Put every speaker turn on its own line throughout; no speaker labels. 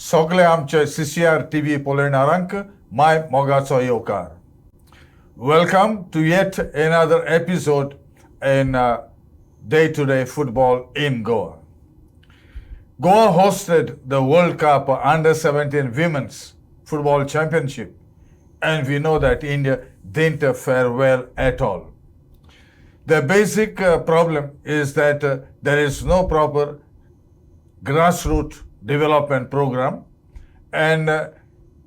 Sogle amche CCR TV Polenarank, my Mogatso Yokar. Welcome to yet another episode in day-to-day football in Goa. Goa hosted the World Cup Under-17 Women's Football Championship, and we know that India didn't fare well at all. The basic problem is that there is no proper grassroots development program, and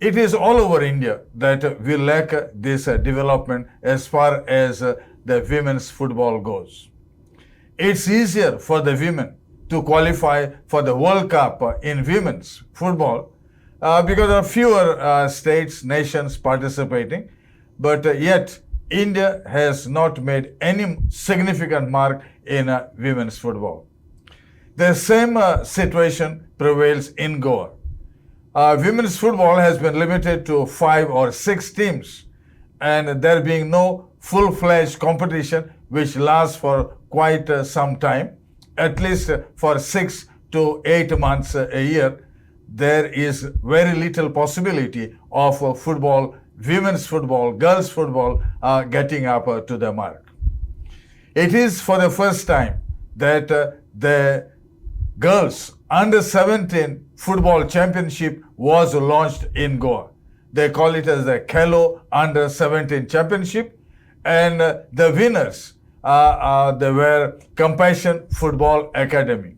it is all over India that we lack this development as far as the women's football goes. It's easier for the women to qualify for the World Cup in women's football because there are fewer states, nations participating, but yet India has not made any significant mark in women's football. The same situation prevails in Goa. Women's football has been limited to 5 or 6 teams, and there being no full-fledged competition which lasts for quite some time, at least for 6 to 8 months a year, there is very little possibility of football, women's football, girls' football getting up to the mark. It is for the first time that the Girls Under-17 Football Championship was launched in Goa. They call it as the Kelo Under-17 Championship, and the winners they were Compassion Football Academy.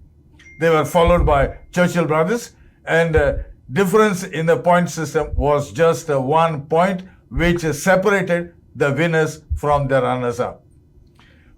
They were followed by Churchill Brothers, and difference in the point system was just 1 point, which separated the winners from the runners-up.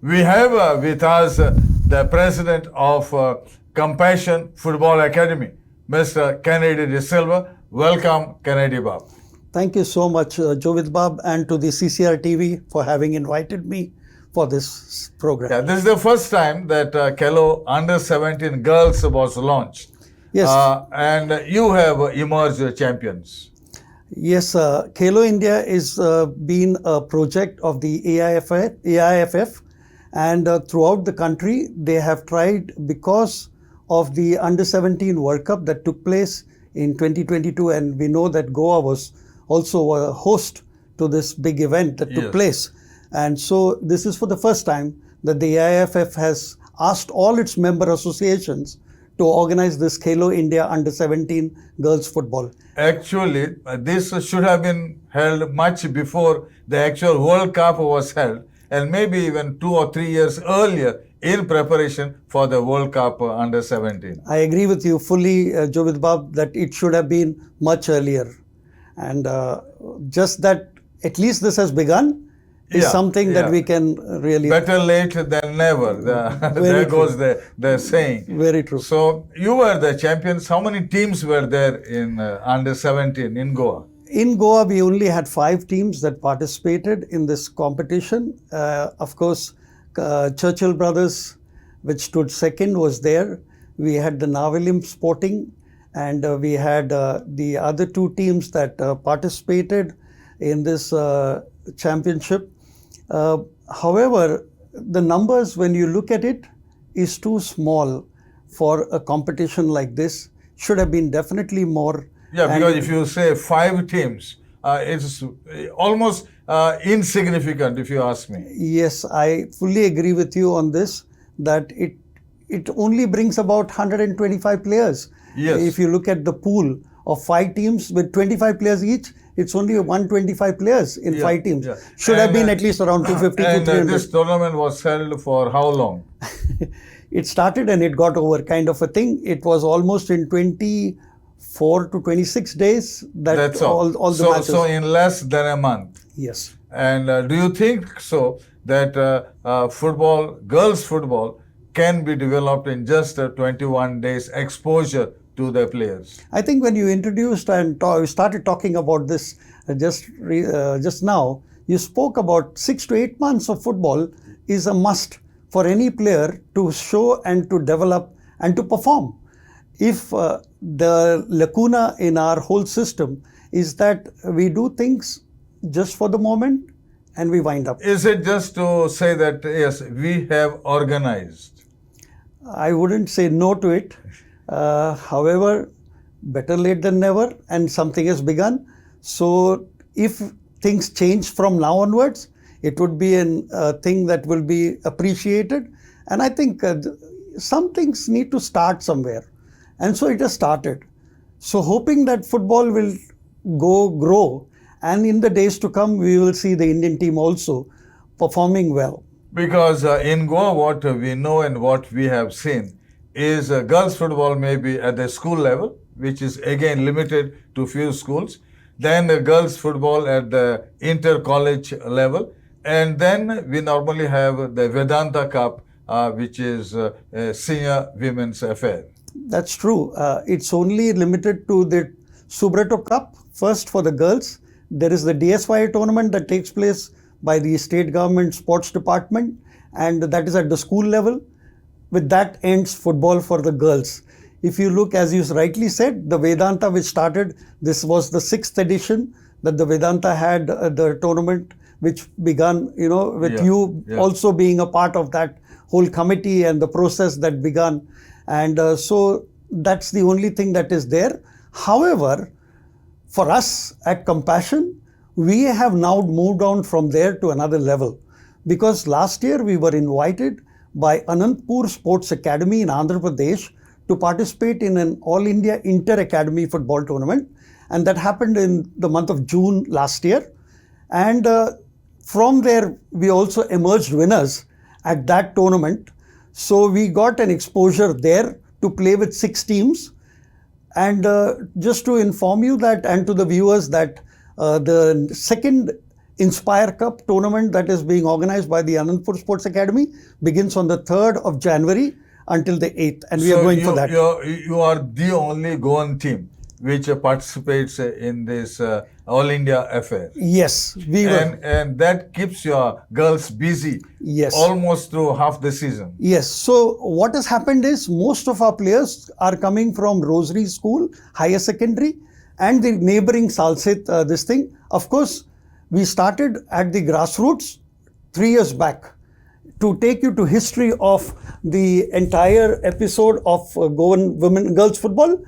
We have with us the president of Compassion Football Academy, Mr. Kennedy De Silva. Welcome, Kennedy Bob.
Thank you so much, Jovito Bob, and to the CCR TV for having invited me for this program.
Yeah, this is the first time that Kelo Under-17 Girls was launched.
Yes.
And you have emerged champions.
Yes, Kelo India is been a project of the AIFF, and throughout the country they have tried, because of the Under-17 World Cup that took place in 2022, and we know that Goa was also a host to this big event that took place. And so this is for the first time that the AIFF has asked all its member associations to organize this Kelo India Under-17 girls football.
Actually, this should have been held much before the actual World Cup was held, and maybe even 2 or 3 years earlier in preparation for the World Cup Under-17.
I agree with you fully, Jovito Bob, that it should have been much earlier. And just that at least this has begun is something that we can really...
Better late than never. There goes the saying.
Very true.
So you were the champions. How many teams were there in Under-17 in Goa?
In Goa, we only had 5 teams that participated in this competition. Of course, Churchill Brothers, which stood second, was there. We had the Navalim Sporting, and we had the other 2 teams that participated in this championship. However, the numbers, when you look at it, is too small for a competition like this. Should have been definitely more.
Yeah, because if you say 5 teams, it's almost insignificant, if you ask me.
Yes, I fully agree with you on this, that it only brings about 125 players.
Yes.
If you look at the pool of 5 teams with 25 players each, it's only 125 players in 5 teams. Yeah. Should have been at least around 250 to 300.
And this tournament was held for how long?
It started and it got over, kind of a thing. It was almost in 24 to 26 days.
That's all the matches. So in less than a month.
Yes.
And do you think so that football, girls football, can be developed in just 21 days exposure to the players?
I think when you introduced and started talking about this just now, you spoke about 6 to 8 months of football is a must for any player to show and to develop and to perform. If the lacuna in our whole system is that we do things just for the moment and we wind up.
Is it just to say that, yes, we have organized?
I wouldn't say no to it. However, better late than never, and something has begun. So if things change from now onwards, it would be a thing that will be appreciated. And I think some things need to start somewhere. And so it has started. So hoping that football will grow, and in the days to come, we will see the Indian team also performing well.
Because in Goa, what we know and what we have seen is girls football may be at the school level, which is again limited to few schools. Then girls football at the inter-college level. And then we normally have the Vedanta Cup, which is a senior women's affair.
That's true. It's only limited to the Subrato Cup, first for the girls. There is the DSY tournament that takes place by the state government sports department, and that is at the school level. With that ends football for the girls. If you look, as you rightly said, the Vedanta which started, this was the 6th edition that the Vedanta had the tournament, which began, with you also being a part of that whole committee and the process that began. And so that's the only thing that is there. However, for us at Compassion, we have now moved on from there to another level, because last year we were invited by Anantpur Sports Academy in Andhra Pradesh to participate in an All India Inter-Academy football tournament, and that happened in the month of June last year. And from there, we also emerged winners at that tournament. So we got an exposure there to play with 6 teams. And just to inform you that, and to the viewers, that the second Inspire Cup tournament that is being organized by the Anandpur Sports Academy begins on the 3rd of January until the 8th, and we are going for that.
You are the only Goan team which participates in this All India affair.
Yes, we were.
And that keeps your girls busy.
Yes.
Almost through half the season.
Yes. So what has happened is most of our players are coming from Rosary School, higher secondary, and the neighboring Salsit, this thing. Of course, we started at the grassroots 3 years back. To take you to history of the entire episode of Goan girls football,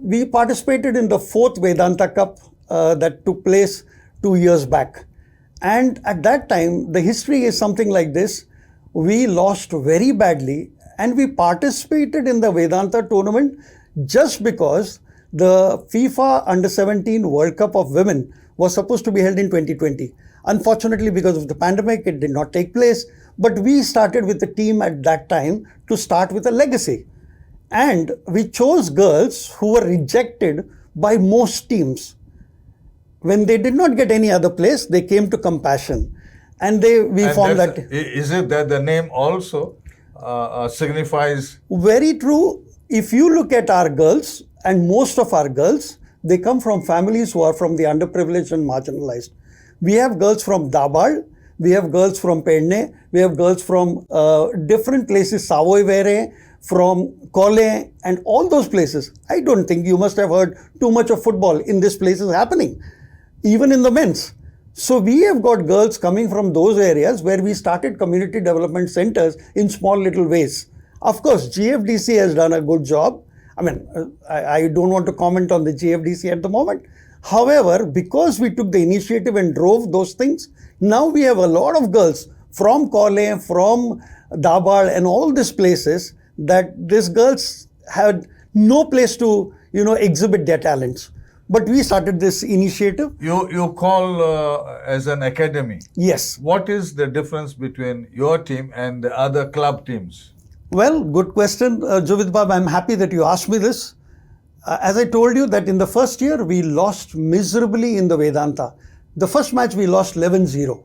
we participated in the 4th Vedanta Cup that took place 2 years back. And at that time, the history is something like this. We lost very badly, and we participated in the Vedanta tournament just because the FIFA Under-17 World Cup of Women was supposed to be held in 2020. Unfortunately, because of the pandemic, it did not take place. But we started with the team at that time to start with a legacy. And we chose girls who were rejected by most teams. When they did not get any other place, they came to Compassion. And we formed that.
Is it that the name also signifies?
Very true. If you look at our girls, and most of our girls, they come from families who are from the underprivileged and marginalized. We have girls from Dabal, we have girls from Penne, we have girls from different places, Savoy-Vere, from Kole, and all those places. I don't think you must have heard too much of football in these places happening, even in the men's. So we have got girls coming from those areas where we started community development centers in small little ways. Of course, GFDC has done a good job. I mean, I don't want to comment on the GFDC at the moment. However, because we took the initiative and drove those things, now we have a lot of girls from Kole, from Dabal, and all these places that these girls had no place to, exhibit their talents. But we started this initiative.
You call as an academy.
Yes.
What is the difference between your team and the other club teams?
Well, good question, Jovito Bab. I'm happy that you asked me this. As I told you that in the first year, we lost miserably in the Vedanta. The first match, we lost 11-0.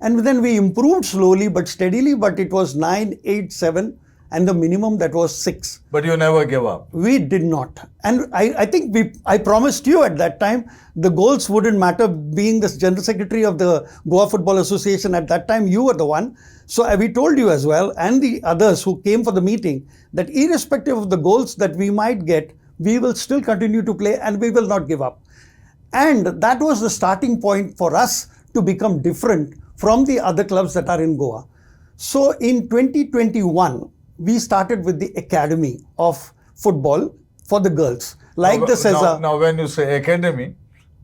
And then we improved slowly but steadily, but it was 9-8-7, and the minimum that was 6.
But you never gave up.
We did not. And I think I promised you at that time, the goals wouldn't matter. Being the General Secretary of the Goa Football Association at that time, you were the one. So we told you as well, and the others who came for the meeting, that irrespective of the goals that we might get, we will still continue to play and we will not give up. And that was the starting point for us to become different from the other clubs that are in Goa. So in 2021, we started with the Academy of Football for the girls. like the Cesar.
Now, when you say academy,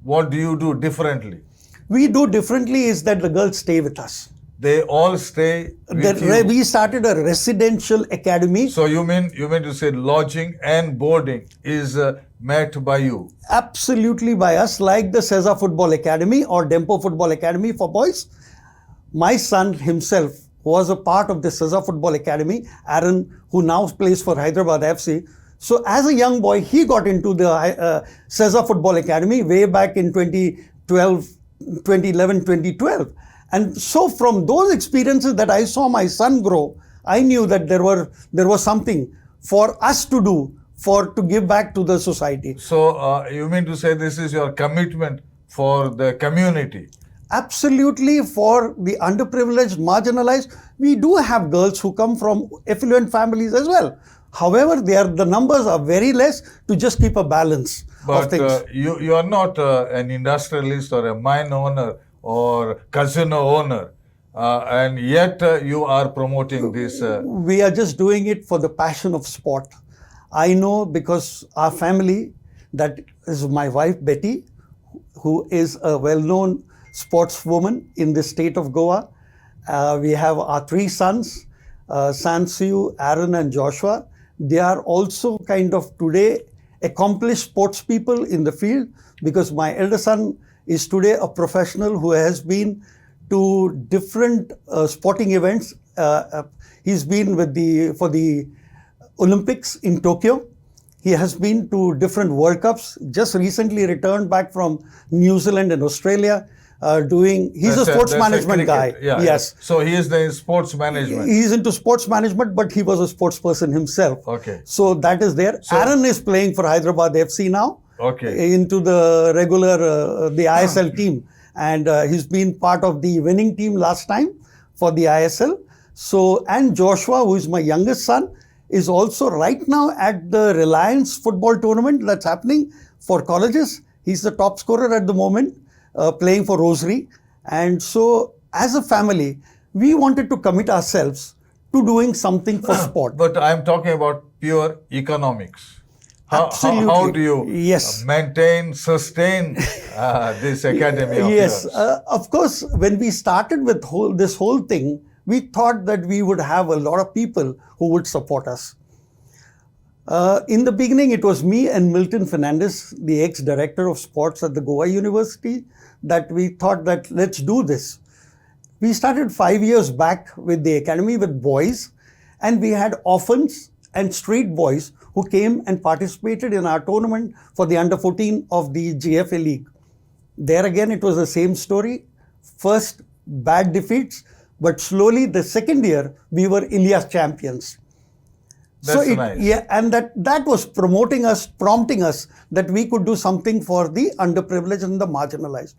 what do you do differently?
We do differently is that the girls stay with us.
They all stay with you.
We started a residential academy.
So you mean to say lodging and boarding is met by you?
Absolutely by us, like the Cesar Football Academy or Dempo Football Academy for boys. My son himself was a part of the Cesar Football Academy, Aaron, who now plays for Hyderabad FC. So as a young boy, he got into the Cesar Football Academy way back in 2011, 2012. And so from those experiences that I saw my son grow, I knew that there was something for us to do to give back to the society.
So you mean to say this is your commitment for the community?
Absolutely, for the underprivileged, marginalized. We do have girls who come from affluent families as well. However, the numbers are very less to just keep a balance of things.
But you are not an industrialist or a mine owner or casino owner, and yet you are promoting this.
We are just doing it for the passion of sport. I know because our family, that is my wife Betty, who is a well-known sportswoman in the state of Goa. We have our three sons, Sansiu, Aaron and Joshua. They are also kind of today accomplished sports people in the field, because my elder son is today a professional who has been to different sporting events. He's been for the Olympics in Tokyo. He has been to different World Cups, just recently returned back from New Zealand and Australia. He's a sports management guy.
Yeah,
yes.
So he is the sports management.
He's into sports management, but he was a sports person himself.
Okay.
So that is there.
So,
Aaron is playing for Hyderabad FC now.
Okay.
Into the regular, the ISL team. And he's been part of the winning team last time for the ISL. So, and Joshua, who is my youngest son, is also right now at the Reliance football tournament that's happening for colleges. He's the top scorer at the moment, playing for Rosary. And so, as a family, we wanted to commit ourselves to doing something for sport.
But I'm talking about pure economics.
Absolutely.
How do you maintain, sustain this academy of
Yes,
yours?
of course, when we started with this whole thing, we thought that we would have a lot of people who would support us. In the beginning, it was me and Milton Fernandez, the ex-director of sports at the Goa University, that we thought that let's do this. We started 5 years back with the academy with boys, and we had orphans and street boys who came and participated in our tournament for the under 14 of the GFA League. There again, it was the same story. First, bad defeats, but slowly the second year, we were India's champions.
That's nice.
Yeah, and that was promoting us, prompting us that we could do something for the underprivileged and the marginalized.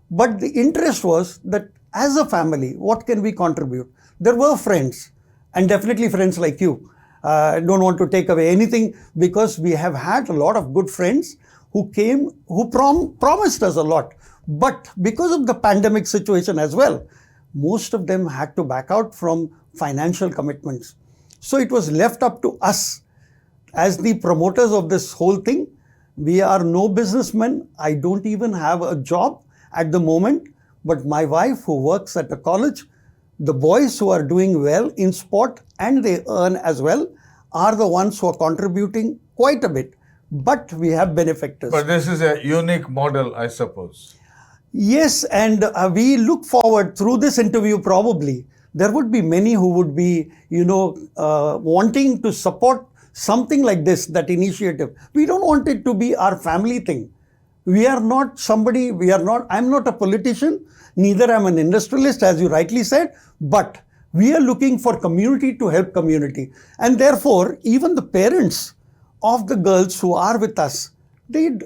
But the interest was that as a family, what can we contribute? There were friends, and definitely friends like you. I don't want to take away anything, because we have had a lot of good friends who came, who promised us a lot. But because of the pandemic situation as well, most of them had to back out from financial commitments. So it was left up to us as the promoters of this whole thing. We are no businessmen. I don't even have a job at the moment. But my wife, who works at a college, the boys who are doing well in sport and they earn as well, are the ones who are contributing quite a bit. But we have benefactors.
But this is a unique model, I suppose.
Yes, and we look forward through this interview, probably there would be many who would be, wanting to support something like this, that initiative. We don't want it to be our family thing. We are not somebody, I'm not a politician, neither am an industrialist, as you rightly said, but we are looking for community to help community. And therefore, even the parents of the girls who are with us, there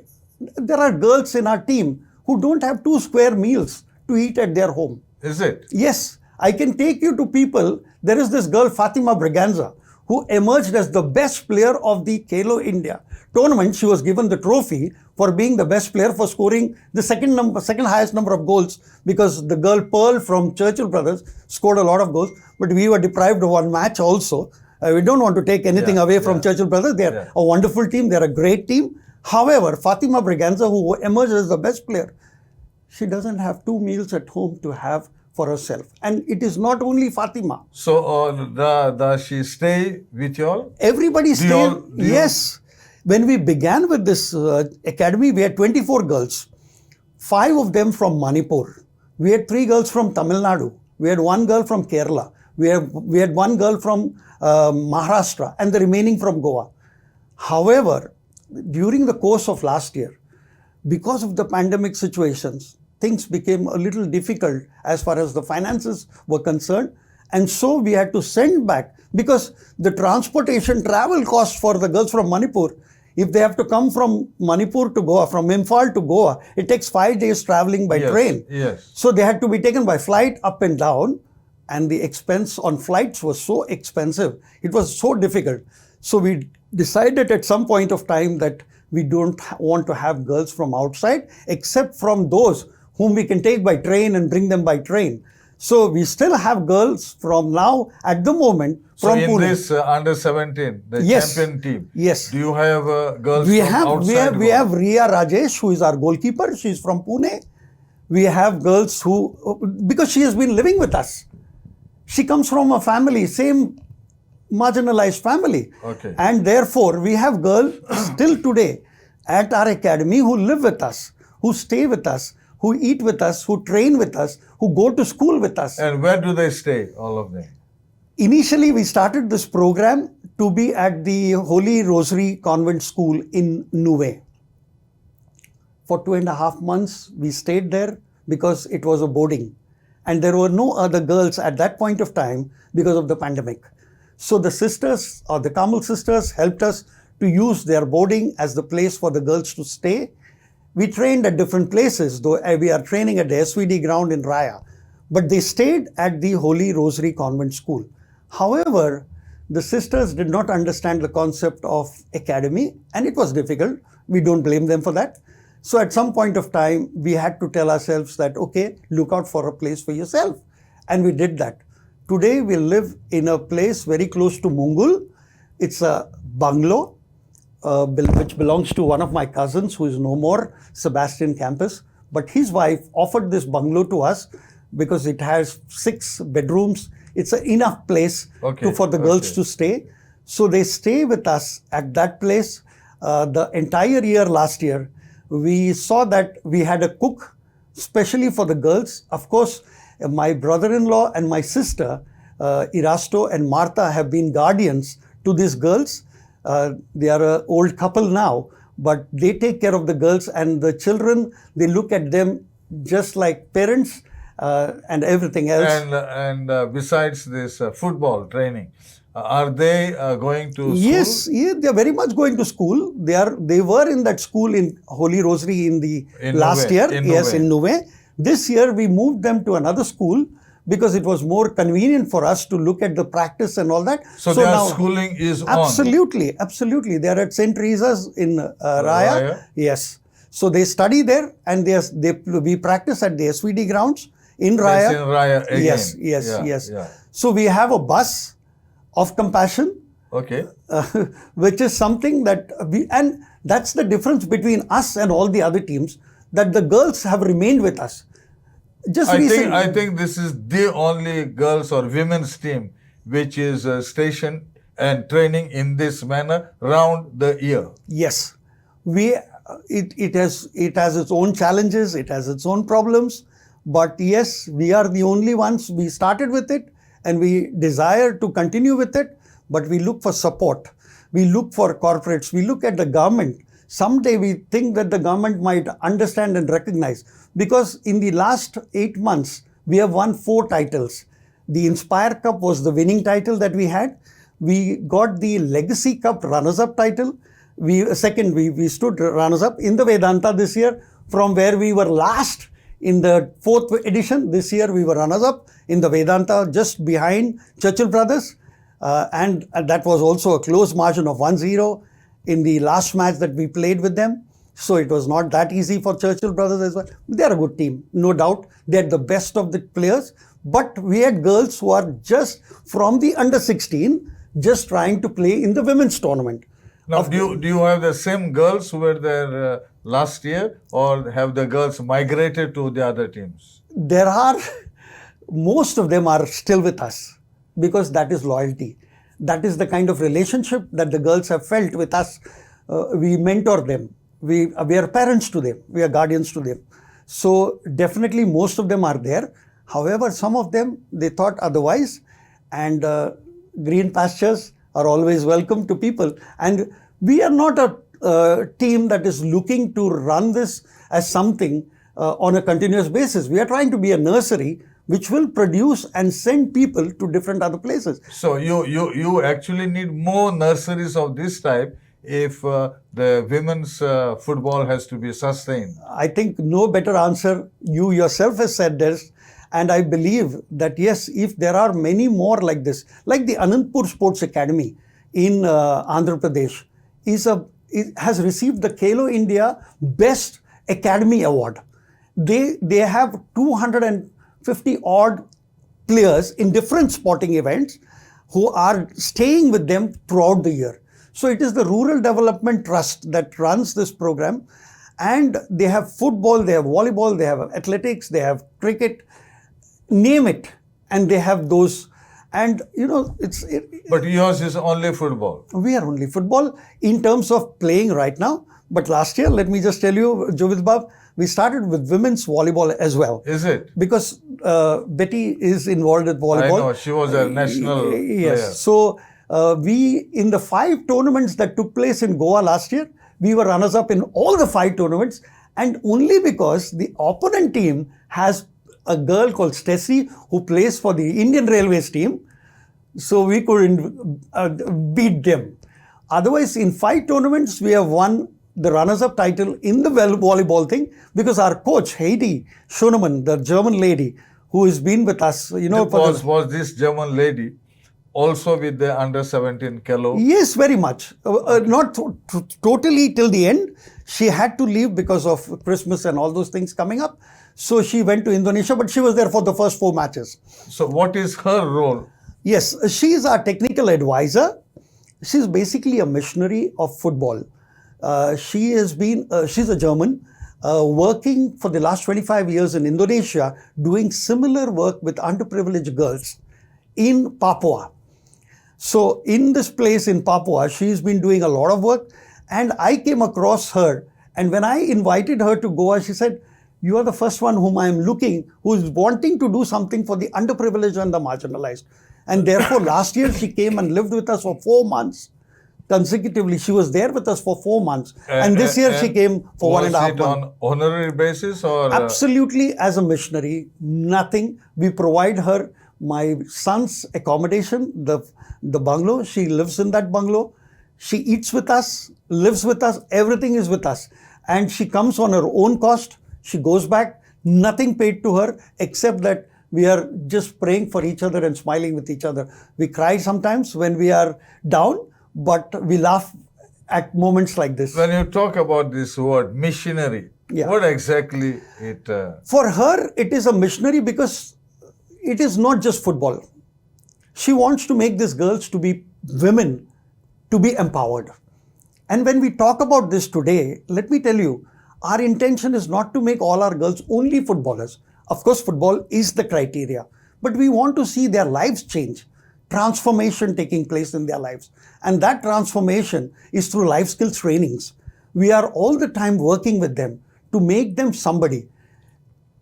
are girls in our team who don't have 2 square meals to eat at their home.
Is it?
Yes. I can take you to people. There is this girl, Fatima Braganza, who emerged as the best player of the Kelo India tournament. She was given the trophy for being the best player, for scoring the second highest number of goals, because the girl Pearl from Churchill Brothers scored a lot of goals. But we were deprived of one match also. We don't want to take anything away from Churchill Brothers. They are a wonderful team. They are a great team. However, Fatima Braganza, who emerged as the best player, she doesn't have 2 meals at home to have for herself. And it is not only Fatima.
So, does she stay with you all?
Everybody
Do you
stayed.
all- do you-
Yes. When we began with this academy, we had 24 girls. 5 of them from Manipur. We had 3 girls from Tamil Nadu. We had 1 girl from Kerala. We had 1 girl from Maharashtra and the remaining from Goa. However, during the course of last year, because of the pandemic situations, things became a little difficult as far as the finances were concerned. And so we had to send back, because the transportation travel cost for the girls from Manipur, if they have to come from Manipur to Goa, from Imphal to Goa, it takes 5 days traveling by train.
Yes.
So they had to be taken by flight up and down, and the expense on flights was so expensive. It was so difficult. So we decided at some point of time that we don't want to have girls from outside, except from those whom we can take by train and bring them by train. So we still have girls from now at the moment
So
from
in
Pune.
this under 17, the
Yes.
champion team,
Yes.
do you have girls
We
from
have
outside?
we have Riya Rajesh, who is our goalkeeper. She's from Pune. We have girls who, because she has been living with us. She comes from a family, same marginalized family.
Okay.
And therefore, we have girls still today at our academy who live with us, who stay with us, who eat with us, who train with us, who go to school with us.
And where do they stay, all of them?
Initially, we started this program to be at the Holy Rosary Convent School in Nuve. For 2.5 months, we stayed there because it was a boarding. And there were no other girls at that point of time because of the pandemic. So the sisters, or the Kamal sisters, helped us to use their boarding as the place for the girls to stay. We trained at different places, though we are training at the SVD ground in Raya. But they stayed at the Holy Rosary Convent School. However, the sisters did not understand the concept of academy, and it was difficult. We don't blame them for that. So at some point of time, we had to tell ourselves that, okay, look out for a place for yourself. And we did that. Today, we live in a place very close to Mungul. It's a bungalow, which belongs to one of my cousins who is no more, Sebastian Campus. But his wife offered this bungalow to us because it has 6 bedrooms. It's enough place for the girls to stay. So they stay with us at that place. The entire year last year, we saw that we had a cook, especially for the girls. Of course, my brother-in-law and my sister, Erasto and Martha, have been guardians to these girls. They are an old couple now, but they take care of the girls, and the children, they look at them just like parents and everything else.
And besides this football training, are they going to school?
Yes, they are very much going to school. They were in that school in Holy Rosary in last
Nuve,
year.
in
Yes,
Nuve.
in Nuve. This year we moved them to another school because it was more convenient for us to look at the practice and all that.
So their schooling is on.
Absolutely. They are at St. Teresa's in Raya.
Raya?
Yes. So they study there, and we practice at the SVD grounds in Raya.
That's in Raya again.
Yes.
Yeah.
So we have a bus of compassion,
Okay.
which is something that and that's the difference between us and all the other teams, that the girls have remained with us. Just recently,
I think this is the only girls or women's team which is stationed and training in this manner round the year.
yes, it has its own challenges, it has its own problems, but yes, we are the only ones. We started with it, and we desire to continue with it, but we look for support. We look for corporates. We look at the government. Someday we think that the government might understand and recognize, because in the last 8 months, we have won 4 titles. The Inspire Cup was the winning title that we had. We got the Legacy Cup runners-up title. We stood runners-up in the Vedanta this year, from where we were last in the 4th edition. This year we were runners-up in the Vedanta, just behind Churchill Brothers. And that was also a close margin of 1-0 in the last match that we played with them. So it was not that easy for Churchill Brothers as well. They are a good team, no doubt. They had the best of the players. But we had girls who are just from the under 16, just trying to play in the women's tournament.
Now, do you have the same girls who were there last year, or have the girls migrated to the other teams?
There are, most of them are still with us because that is loyalty. That is the kind of relationship that the girls have felt with us. We mentor them. We are parents to them. We are guardians to them. So definitely most of them are there. However, some of them, they thought otherwise, and green pastures are always welcome to people. And we are not a team that is looking to run this as something on a continuous basis. We are trying to be a nursery which will produce and send people to different other places.
So you actually need more nurseries of this type if the women's football has to be sustained.
I think no better answer. You yourself has said this. And I believe that yes, if there are many more like this, like the Anandpur Sports Academy in Andhra Pradesh it has received the Kelo India Best Academy Award. They have 250 odd players in different sporting events who are staying with them throughout the year. So it is the Rural Development Trust that runs this program, and they have football, they have volleyball, they have athletics, they have cricket, name it, and they have those. And
But yours is only football.
We are only football in terms of playing right now. But last year, let me just tell you, Jovito, we started with women's volleyball as well.
Is it?
Because Betty is involved with volleyball.
I know, she was a national
Yes.
player.
So we, in the 5 tournaments that took place in Goa last year, we were runners-up in all the 5 tournaments. And only because the opponent team has a girl called Stacey who plays for the Indian Railways team, so we could beat them. Otherwise, in 5 tournaments, we have won the runners-up title in the volleyball thing because our coach, Heidi Schoenemann, the German lady who has been with us,
Was this German lady also with the under-17 Kelo?
Yes, very much. Not totally till the end. She had to leave because of Christmas and all those things coming up. So she went to Indonesia, but she was there for the first 4 matches.
So what is her role?
Yes, she is our technical advisor. She's basically a missionary of football. She's a German, working for the last 25 years in Indonesia, doing similar work with underprivileged girls in Papua. So in this place in Papua, she's been doing a lot of work, and I came across her. And when I invited her to Goa, she said, "You are the first one whom I am looking, who is wanting to do something for the underprivileged and the marginalized." And therefore, last year she came and lived with us for 4 months consecutively. She was there with us for 4 months. And this year she came for 1.5 months.
Was it on honorary basis or?
Absolutely as a missionary, nothing. We provide her my son's accommodation, the bungalow. She lives in that bungalow. She eats with us, lives with us, everything is with us. And she comes on her own cost. She goes back, nothing paid to her except that we are just praying for each other and smiling with each other. We cry sometimes when we are down, but we laugh at moments like this.
When you talk about this word missionary, what exactly it?
For her, it is a missionary because it is not just football. She wants to make these girls to be women, to be empowered. And when we talk about this today, let me tell you, our intention is not to make all our girls only footballers. Of course, football is the criteria, but we want to see their lives change, transformation taking place in their lives. And that transformation is through life skills trainings. We are all the time working with them to make them somebody.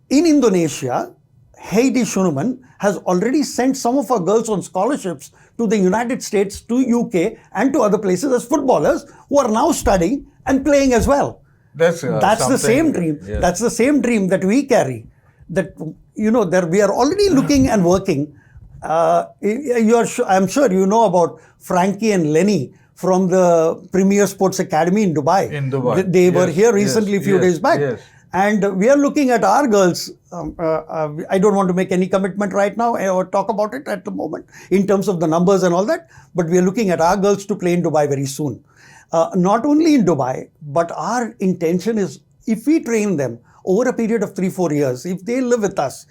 In Indonesia, Heidi Schoenemann has already sent some of our girls on scholarships to the United States, to UK, and to other places as footballers who are now studying and playing as well. That's the same dream. Yes. That's the same dream that we carry. That that we are already looking and working. I'm sure you know about Frankie and Lenny from the Premier Sports Academy in Dubai. They were here recently, a few days back. Yes. And we are looking at our girls. I don't want to make any commitment right now or talk about it at the moment in terms of the numbers and all that. But we are looking at our girls to play in Dubai very soon. Not only in Dubai, but our intention is if we train them over a period of 3-4 years, if they live with us,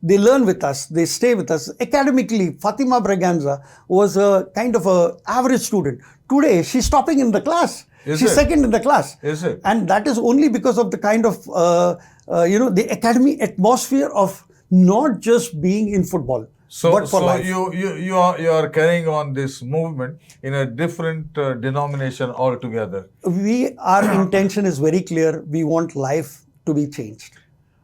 they learn with us, they stay with us. Academically, Fatima Braganza was a kind of an average student. Today, she's topping in the class.
Is
She's
it?
second in the class.
Is it?
And that is only because of the kind of, the academy atmosphere of not just being in football, but for life.
You are carrying on this movement in a different denomination altogether.
Our intention is very clear. We want life to be changed.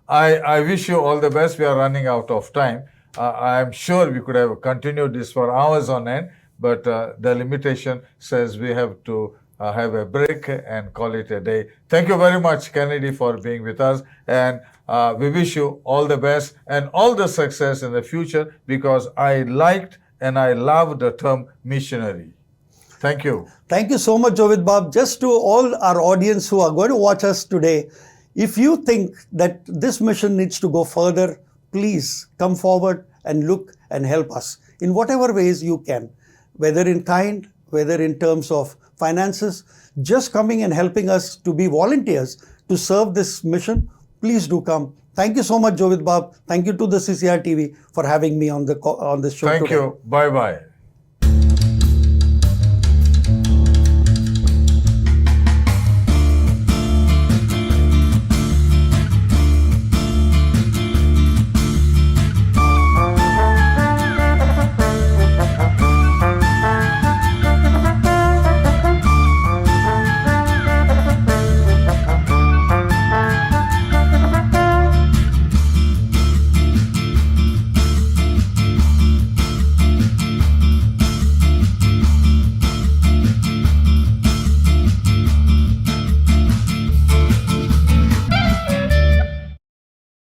I wish you all the best. We are running out of time. I'm sure we could have continued this for hours on end, but the limitation says we have to have a break and call it a day. Thank you very much, Kennedy, for being with us. And we wish you all the best and all the success in the future, because I liked and I love the term missionary. Thank you.
Thank you so much, Jovit Bab. Just to all our audience who are going to watch us today, if you think that this mission needs to go further, please come forward and look and help us in whatever ways you can, whether in kind, whether in terms of finances, just coming and helping us to be volunteers to serve this mission. Please do come. Thank you so much, Jovit Bab. Thank you to the CCR TV for having me on this show today.
Thank you. Bye-bye.